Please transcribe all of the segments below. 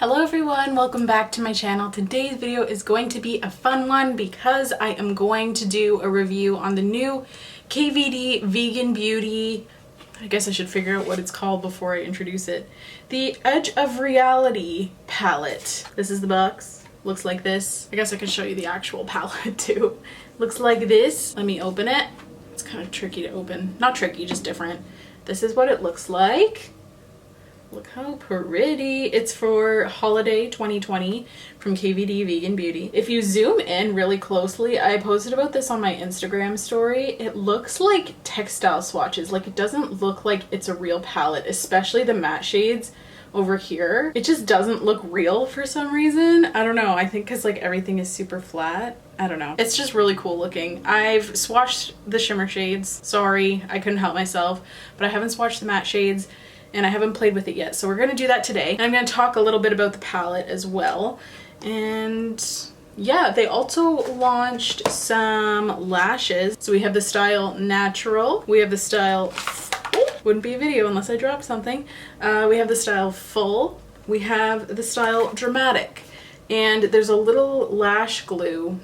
Hello everyone, welcome back to my channel. Today's video is going to be a fun one because I am going to do a review on the new KVD Vegan Beauty. I guess I should figure out what it's called before I introduce it. The Edge of Reality palette. This is the box. Looks like this. I guess I can show you the actual palette too. Looks like this. Let me open it. It's kind of tricky to open. Not tricky, just different. This is what it looks like. Look how pretty. It's for holiday 2020 from KVD Vegan Beauty. If you zoom in really closely, I posted about this on my Instagram story. It looks like textile swatches. Like, it doesn't look like it's a real palette, especially the matte shades over here. It just doesn't look real for some reason. I don't know. I think because like everything is super flat. I don't know. It's just really cool looking. I've swatched the shimmer shades. Sorry, I couldn't help myself, but I haven't swatched the matte shades. And I haven't played with it yet, so we're gonna do that today. And I'm gonna talk a little bit about the palette as well. And yeah, they also launched some lashes. So we have the style Natural. We have the style, wouldn't be a video unless I dropped something. We have the style Full. We have the style Dramatic. And there's a little lash glue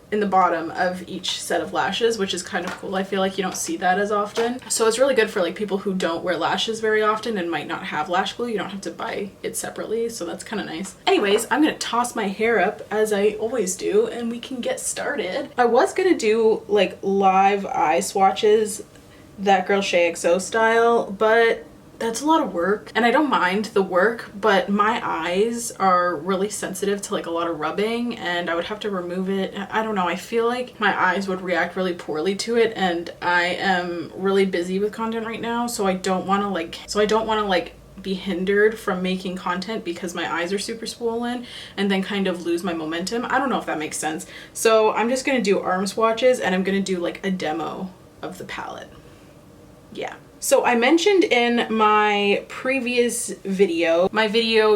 in the bottom of each set of lashes, which is kind of cool. I feel like you don't see that as often. So it's really good for like people who don't wear lashes very often and might not have lash glue. You don't have to buy it separately, so that's kind of nice. Anyways, I'm gonna toss my hair up as I always do and we can get started. I was gonna do like live eye swatches, that Girl Shay XO style, but that's a lot of work, and I don't mind the work, but my eyes are really sensitive to like a lot of rubbing and I would have to remove it. I don't know, I feel like my eyes would react really poorly to it, and I am really busy with content right now, so I don't want to like be hindered from making content because my eyes are super swollen and then kind of lose my momentum. I don't know if that makes sense. So I'm just gonna do arm swatches and I'm gonna do like a demo of the palette. Yeah. So I mentioned in my previous video,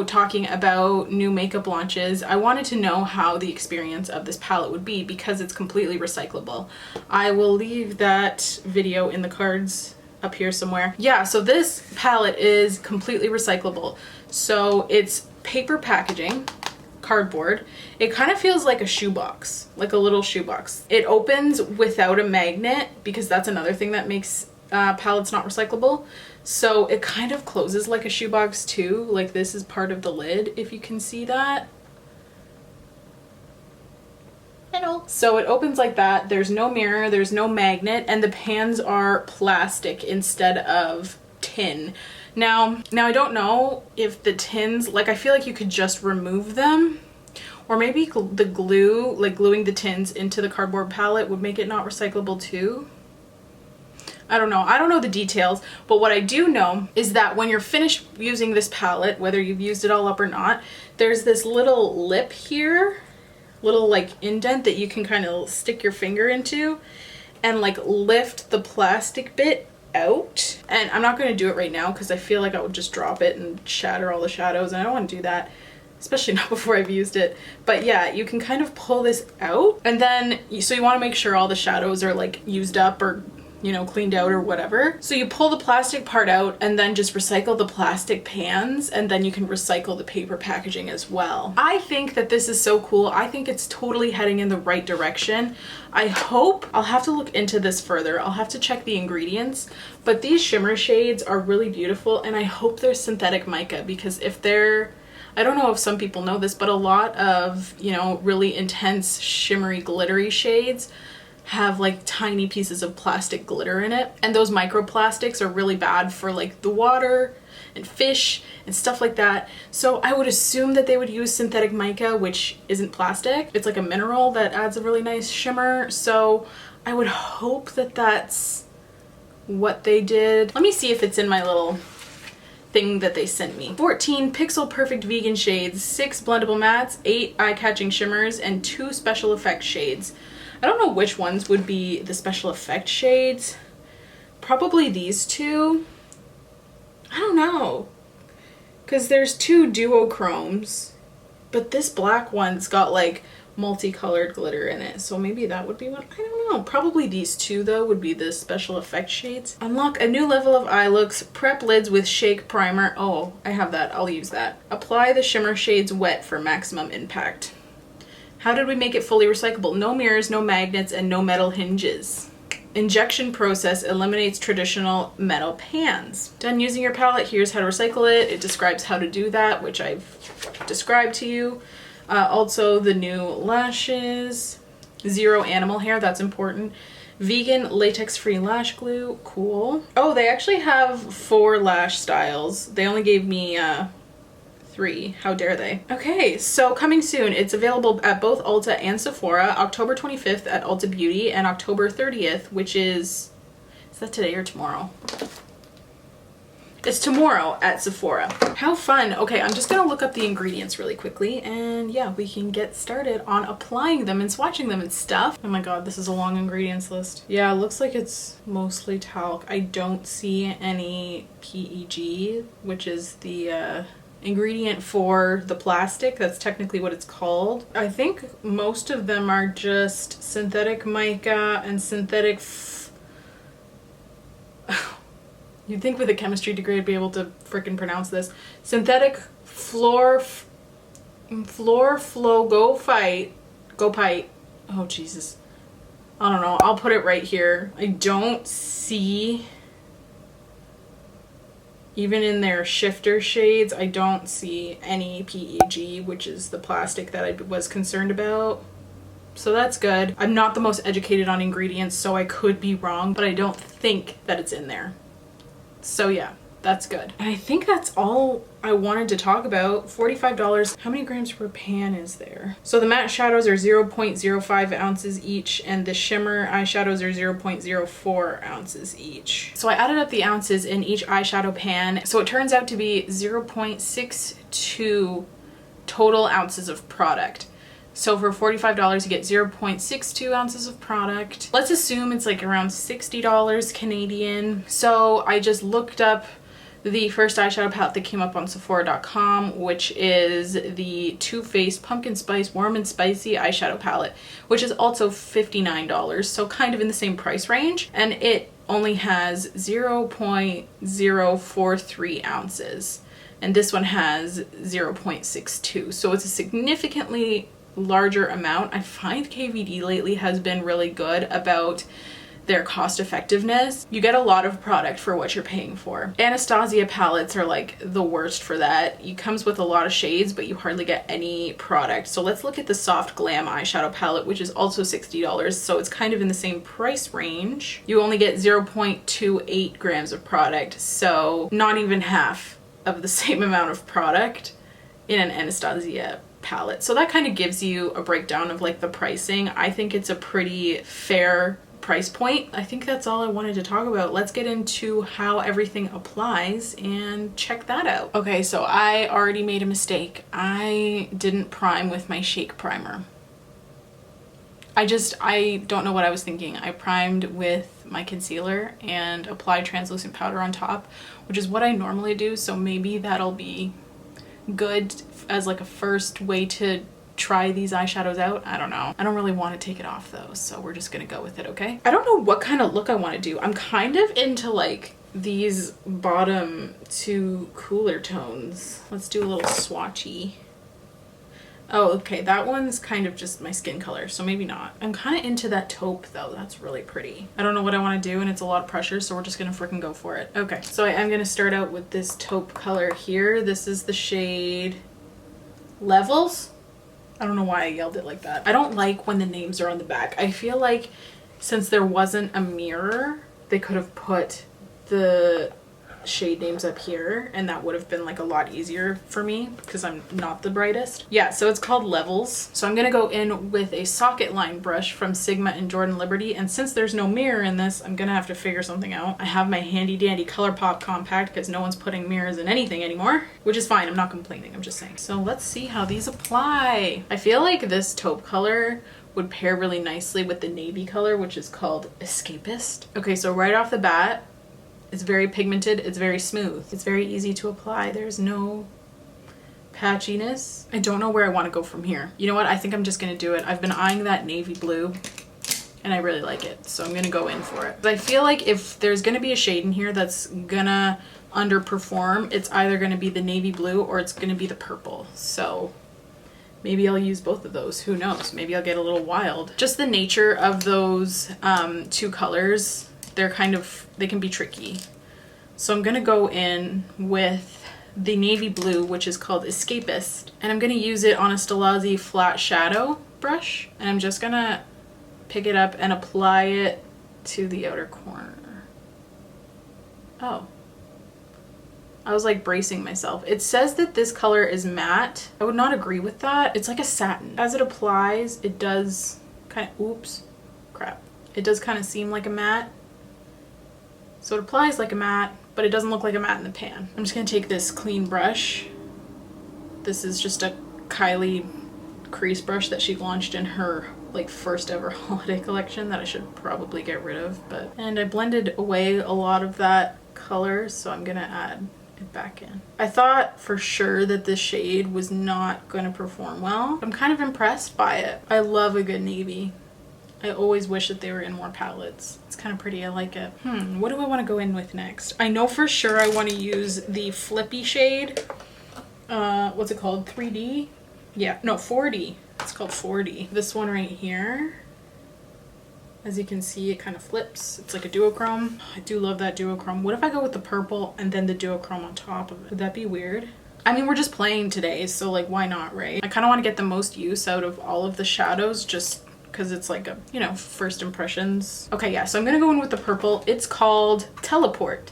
talking about new makeup launches, I wanted to know how the experience of this palette would be because it's completely recyclable. I will leave that video in the cards up here somewhere. Yeah, so this palette is completely recyclable. So it's paper packaging, cardboard. It kind of feels like a shoebox, like a little shoebox. It opens without a magnet because that's another thing that makes palettes not recyclable. So it kind of closes like a shoebox too. Like this is part of the lid, if you can see that. Hello. So it opens like that. There's no mirror, there's no magnet, and the pans are plastic instead of tin. Now I don't know if the tins, like I feel like you could just remove them, or maybe the glue, like gluing the tins into the cardboard palette would make it not recyclable too. I don't know. I don't know the details, but what I do know is that when you're finished using this palette, whether you've used it all up or not, there's this little lip here, little like indent that you can kind of stick your finger into and like lift the plastic bit out. And I'm not going to do it right now because I feel like I would just drop it and shatter all the shadows, and I don't want to do that, especially not before I've used it. But yeah, you can kind of pull this out, and then so you want to make sure all the shadows are like used up or, you know, cleaned out or whatever. So you pull the plastic part out and then just recycle the plastic pans, and then you can recycle the paper packaging as well. I think that this is so cool. I think it's totally heading in the right direction. I hope, I'll have to look into this further. I'll have to check the ingredients, but these shimmer shades are really beautiful, and I hope they're synthetic mica, because if they're, I don't know if some people know this, but a lot of, you know, really intense shimmery glittery shades have like tiny pieces of plastic glitter in it, and those microplastics are really bad for like the water and fish and stuff like that. So I would assume that they would use synthetic mica, which isn't plastic. It's like a mineral that adds a really nice shimmer. So I would hope that that's what they did. Let me see if it's in my little thing that they sent me. 14 pixel perfect vegan shades, 6 blendable mattes, 8 eye-catching shimmers, and 2 special effect shades. I don't know which ones would be the special effect shades. Probably these two. I don't know, because there's 2 duochromes, but this black one's got like multicolored glitter in it. So maybe that would be one. I don't know. Probably these two though would be the special effect shades. Unlock a new level of eye looks. Prep lids with shake primer. Oh, I have that. I'll use that. Apply the shimmer shades wet for maximum impact. How did we make it fully recyclable? No mirrors, no magnets, and no metal hinges. Injection process eliminates traditional metal pans. Done using your palette, here's how to recycle it. It describes how to do that, which I've described to you. Also the new lashes, zero animal hair, that's important. Vegan latex-free lash glue, cool. Oh, they actually have 4 lash styles. They only gave me 3. How dare they? Okay, so coming soon. It's available at both Ulta and Sephora. October 25th at Ulta Beauty and October 30th, which is that today or tomorrow? It's tomorrow at Sephora. How fun. Okay, I'm just gonna look up the ingredients really quickly and yeah, we can get started on applying them and swatching them and stuff. Oh my god, this is a long ingredients list. Yeah, it looks like it's mostly talc. I don't see any PEG, which is the ingredient for the plastic. That's technically what it's called. I think most of them are just synthetic mica and synthetic you'd think with a chemistry degree I'd be able to freaking pronounce this. Synthetic fluoroflogopite. Oh Jesus. I don't know. I'll put it right here. I don't see, even in their shifter shades, I don't see any PEG, which is the plastic that I was concerned about. So that's good. I'm not the most educated on ingredients, so I could be wrong, but I don't think that it's in there. So yeah, that's good. And I think that's all I wanted to talk about. $45. How many grams per pan is there? So the matte shadows are 0.05 ounces each and the shimmer eyeshadows are 0.04 ounces each. So I added up the ounces in each eyeshadow pan. So it turns out to be 0.62 total ounces of product. So for $45 you get 0.62 ounces of product. Let's assume it's like around $60 Canadian. So I just looked up the first eyeshadow palette that came up on Sephora.com, which is the Too Faced Pumpkin Spice Warm and Spicy eyeshadow palette, which is also $59, so kind of in the same price range. And it only has 0.043 ounces. And this one has 0.62. So it's a significantly larger amount. I find KVD lately has been really good about their cost effectiveness. You get a lot of product for what you're paying for. Anastasia palettes are like the worst for that. It comes with a lot of shades, but you hardly get any product. So let's look at the Soft Glam eyeshadow palette, which is also $60. So it's kind of in the same price range. You only get 0.28 grams of product. So not even half of the same amount of product in an Anastasia palette. So that kind of gives you a breakdown of like the pricing. I think it's a pretty fair price point. I think that's all I wanted to talk about. Let's get into how everything applies and check that out. Okay, so I already made a mistake. I didn't prime with my shake primer. I don't know what I was thinking. I primed with my concealer and applied translucent powder on top, which is what I normally do. So maybe that'll be good as like a first way to try these eyeshadows out. I don't know. I don't really want to take it off though, so we're just gonna go with it, okay? I don't know what kind of look I want to do. I'm kind of into like these bottom 2 cooler tones. Let's do a little swatchy. Oh, okay, that one's kind of just my skin color, so maybe not. I'm kind of into that taupe though. That's really pretty. I don't know what I want to do and it's a lot of pressure, so we're just gonna freaking go for it. Okay, so I am gonna start out with this taupe color here. This is the shade Levels. I don't know why I yelled it like that. I don't like when the names are on the back. I feel like since there wasn't a mirror, they could have put the shade names up here and that would have been like a lot easier for me because I'm not the brightest. Yeah, so it's called Levels. So I'm gonna go in with a socket line brush from Sigma and Jordan Liberty, and since there's no mirror in this, I'm gonna have to figure something out. I have my handy dandy ColourPop compact because no one's putting mirrors in anything anymore, which is fine. I'm not complaining, I'm just saying. So let's see how these apply. I feel like this taupe color would pair really nicely with the navy color, which is called Escapist. Okay, so right off the bat, it's very pigmented, it's very smooth, it's very easy to apply. There's no patchiness. I don't know where I want to go from here. You know what? I think I'm just going to do it. I've been eyeing that navy blue and I really like it, so I'm going to go in for it. But I feel like if there's going to be a shade in here that's gonna underperform, it's either going to be the navy blue or it's going to be the purple. So maybe I'll use both of those. Who knows? Maybe I'll get a little wild. Just the nature of those two colors, they can be tricky. So I'm going to go in with the navy blue, which is called Escapist, and I'm going to use it on a Stilazzi flat shadow brush, and I'm just going to pick it up and apply it to the outer corner. Oh, I was like bracing myself. It says that this color is matte. I would not agree with that. It's like a satin. As it applies, it does kind of, oops, crap. It does kind of seem like a matte. So it applies like a matte, but it doesn't look like a matte in the pan. I'm just gonna take this clean brush. This is just a Kylie crease brush that she launched in her like first ever holiday collection that I should probably get rid of, and I blended away a lot of that color, so I'm gonna add it back in. I thought for sure that this shade was not gonna perform well. I'm kind of impressed by it. I love a good navy. I always wish that they were in more palettes. It's kind of pretty, I like it. What do I want to go in with next? I know for sure I want to use the flippy shade. What's it called? 3D? Yeah, no, 4D. It's called 4D. This one right here. As you can see, it kind of flips. It's like a duochrome. I do love that duochrome. What if I go with the purple and then the duochrome on top of it? Would that be weird? I mean, we're just playing today, so like, why not, right? I kind of want to get the most use out of all of the shadows, just because it's like a, you know, first impressions. Okay, yeah, so I'm gonna go in with the purple. It's called Teleport.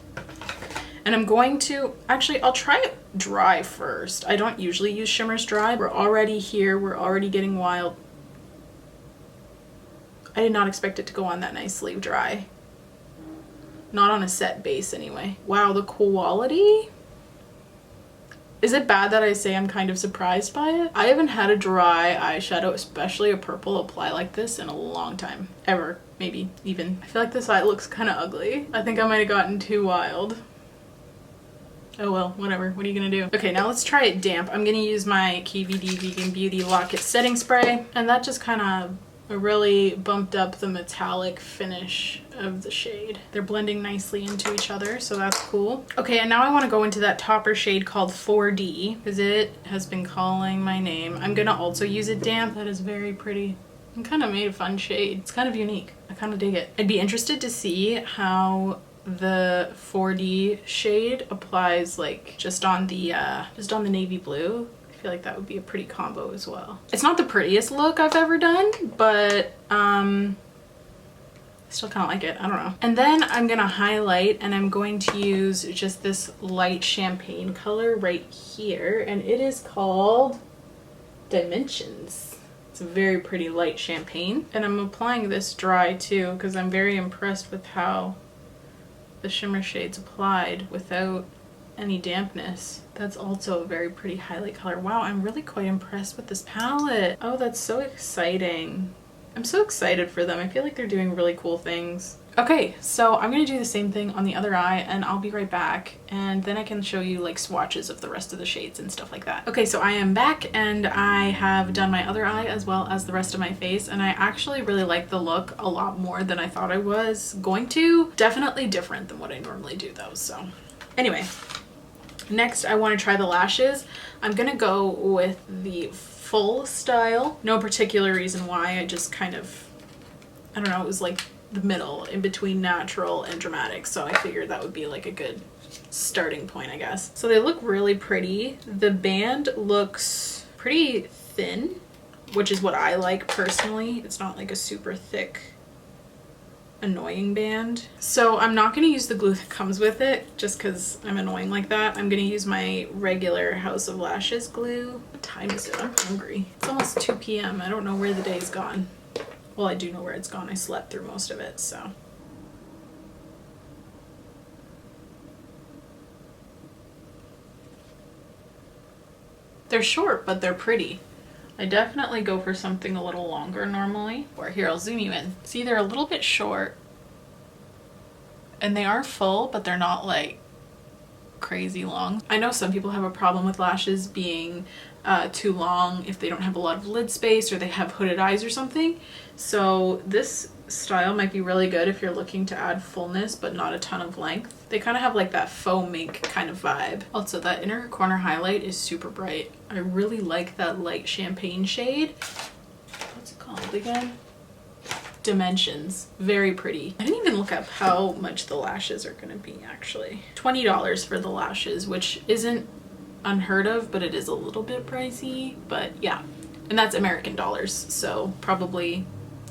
And I'm going to, actually, I'll try it dry first. I don't usually use shimmers dry. We're already here, we're already getting wild. I did not expect it to go on that nicely dry. Not on a set base anyway. Wow, the quality? Is it bad that I say I'm kind of surprised by it? I haven't had a dry eyeshadow, especially a purple, apply like this in a long time. Ever. Maybe even. I feel like this eye looks kind of ugly. I think I might have gotten too wild. Oh well, whatever. What are you gonna do? Okay, now let's try it damp. I'm gonna use my KVD Vegan Beauty Lock It Setting Spray, and that just kind of really bumped up the metallic finish of the shade. They're blending nicely into each other, so that's cool. Okay, and now I want to go into that topper shade called 4D, because it has been calling my name. I'm gonna also use it damp. That is very pretty. I kind of made a fun shade. It's kind of unique. I kind of dig it. I'd be interested to see how the 4D shade applies like just on the navy blue. I feel like that would be a pretty combo as well. It's not the prettiest look I've ever done, but I still kind of like it. I don't know. And then I'm gonna highlight, and I'm going to use just this light champagne color right here, and it is called Dimensions. It's a very pretty light champagne, and I'm applying this dry too because I'm very impressed with how the shimmer shades applied without any dampness. That's also a very pretty highlight color. Wow, I'm really quite impressed with this palette. Oh, that's so exciting. I'm so excited for them. I feel like they're doing really cool things. Okay, so I'm gonna do the same thing on the other eye, and I'll be right back, and then I can show you like swatches of the rest of the shades and stuff like that. Okay, so I am back, and I have done my other eye as well as the rest of my face, and I actually really like the look a lot more than I thought I was going to. Definitely different than what I normally do though, so anyway. Next, I want to try the lashes. I'm gonna go with the full style. No particular reason why, I just kind of, I don't know, it was like the middle in between natural and dramatic, so I figured that would be like a good starting point, I guess. So they look really pretty. The band looks pretty thin, which is what I like personally. It's not like a super thick annoying band. So I'm not going to use the glue that comes with it just because I'm annoying like that. I'm going to use my regular House of Lashes glue. What time is it? I'm hungry. It's almost 2 p.m. I don't know where the day's gone. Well, I do know where it's gone. I slept through most of it, so. They're short, but they're pretty. I definitely go for something a little longer normally. Or here, I'll zoom you in. See, they're a little bit short. And they are full, but they're not like crazy long. I know some people have a problem with lashes being too long if they don't have a lot of lid space or they have hooded eyes or something. So this style might be really good if you're looking to add fullness but not a ton of length. They kind of have like that faux mink kind of vibe. Also, that inner corner highlight is super bright. I really like that light champagne shade. What's it called again? Dimensions. Very pretty. I didn't even look up how much the lashes are gonna be actually. $20 for the lashes, which isn't unheard of, but it is a little bit pricey. But yeah, and that's American dollars, so probably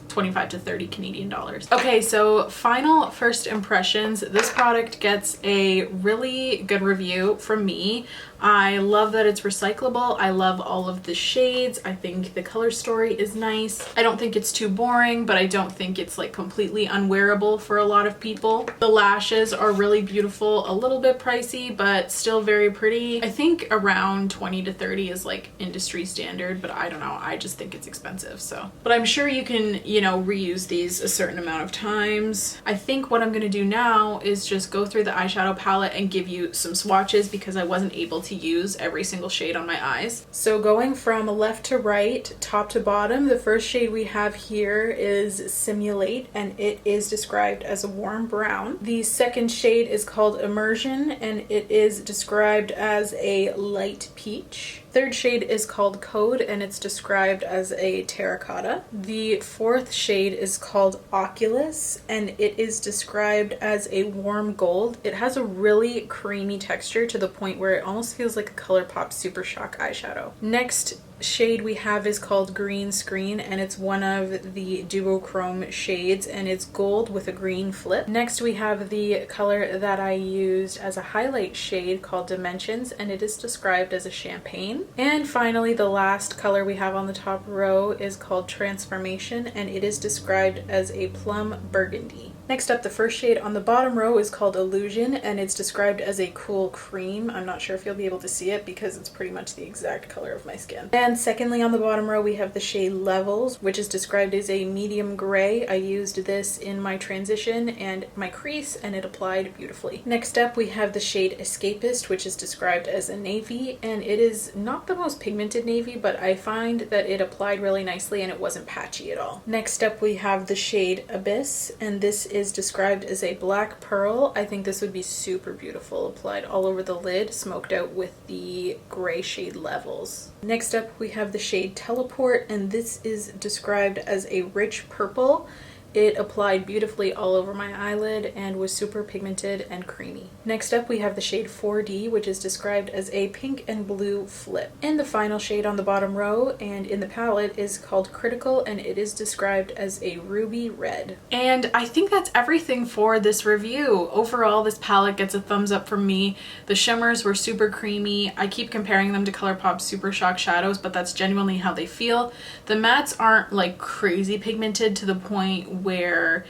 25 to 30 Canadian dollars. Okay, so final first impressions. This product gets a really good review from me. I love that it's recyclable. I love all of the shades. I think the color story is nice. I don't think it's too boring, but I don't think it's like completely unwearable for a lot of people. The lashes are really beautiful, a little bit pricey, but still very pretty. I think around 20 to 30 is like industry standard, but I don't know. I just think it's expensive, so. But I'm sure you can, you know, reuse these a certain amount of times. I think what I'm gonna do now is just go through the eyeshadow palette and give you some swatches because I wasn't able to use every single shade on my eyes. So going from left to right, top to bottom, the first shade we have here is Simulate, and it is described as a warm brown. The second shade is called Immersion, and it is described as a light peach. Third shade is called Code, and it's described as a terracotta. The fourth shade is called Oculus, and it is described as a warm gold. It has a really creamy texture to the point where it almost feels like a ColourPop Super Shock eyeshadow. Next shade we have is called Green Screen, and it's one of the duochrome shades, and it's gold with a green flip. Next we have the color that I used as a highlight shade called Dimensions, and it is described as a champagne. And finally, the last color we have on the top row is called Transformation, and it is described as a plum burgundy. Next up, the first shade on the bottom row is called Illusion, and it's described as a cool cream. I'm not sure if you'll be able to see it because it's pretty much the exact color of my skin. And secondly, on the bottom row, we have the shade Levels, which is described as a medium gray. I used this in my transition and my crease, and it applied beautifully. Next up, we have the shade Escapist, which is described as a navy, and it is not the most pigmented navy, but I find that it applied really nicely and it wasn't patchy at all. Next up, we have the shade Abyss, and this is described as a black pearl. I think this would be super beautiful applied all over the lid, smoked out with the gray shade Levels. Next up, we have the shade Teleport, and this is described as a rich purple. It applied beautifully all over my eyelid and was super pigmented and creamy. Next up, we have the shade 4D, which is described as a pink and blue flip. And the final shade on the bottom row and in the palette is called Critical, and it is described as a ruby red. And I think that's everything for this review. Overall, this palette gets a thumbs up from me. The shimmers were super creamy. I keep comparing them to ColourPop Super Shock shadows, but that's genuinely how they feel. The mattes aren't like crazy pigmented to the point where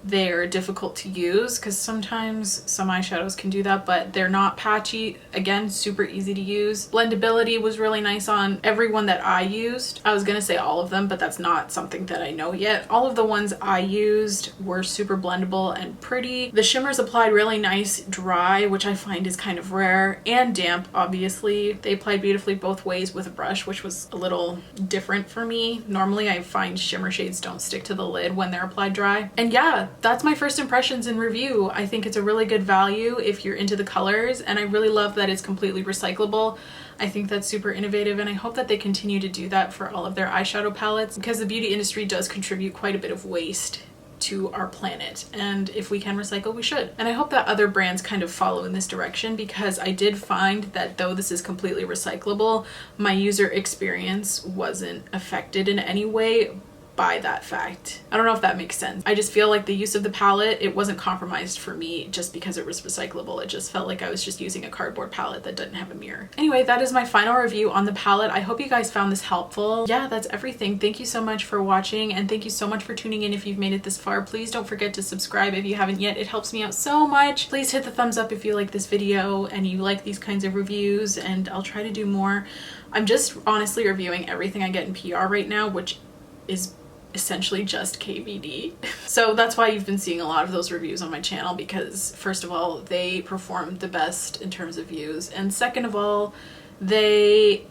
they're difficult to use, because sometimes some eyeshadows can do that, but they're not patchy. Again, super easy to use. Blendability was really nice on every one that I used. I was gonna say all of them, but that's not something that I know yet. All of the ones I used were super blendable and pretty. The shimmers applied really nice dry, which I find is kind of rare, and damp, obviously. They applied beautifully both ways with a brush, which was a little different for me. Normally I find shimmer shades don't stick to the lid when they're applied dry. And yeah, that's my first impressions and review. I think it's a really good value if you're into the colors, and I really love that it's completely recyclable. I think that's super innovative, and I hope that they continue to do that for all of their eyeshadow palettes, because the beauty industry does contribute quite a bit of waste to our planet, and if we can recycle, we should. And I hope that other brands kind of follow in this direction, because I did find that though this is completely recyclable, my user experience wasn't affected in any way by that fact. I don't know if that makes sense. I just feel like the use of the palette, it wasn't compromised for me just because it was recyclable. It just felt like I was just using a cardboard palette that didn't have a mirror. Anyway, that is my final review on the palette. I hope you guys found this helpful. Yeah, that's everything. Thank you so much for watching, and thank you so much for tuning in if you've made it this far. Please don't forget to subscribe if you haven't yet. It helps me out so much. Please hit the thumbs up if you like this video and you like these kinds of reviews, and I'll try to do more. I'm just honestly reviewing everything I get in PR right now, which is essentially just KVD. So that's why you've been seeing a lot of those reviews on my channel, because first of all, they perform the best in terms of views, and second of all, they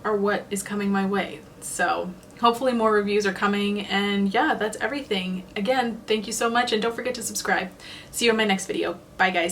are what is coming my way. So hopefully more reviews are coming, and yeah, that's everything. Again, thank you so much, and don't forget to subscribe. See you in my next video. Bye guys.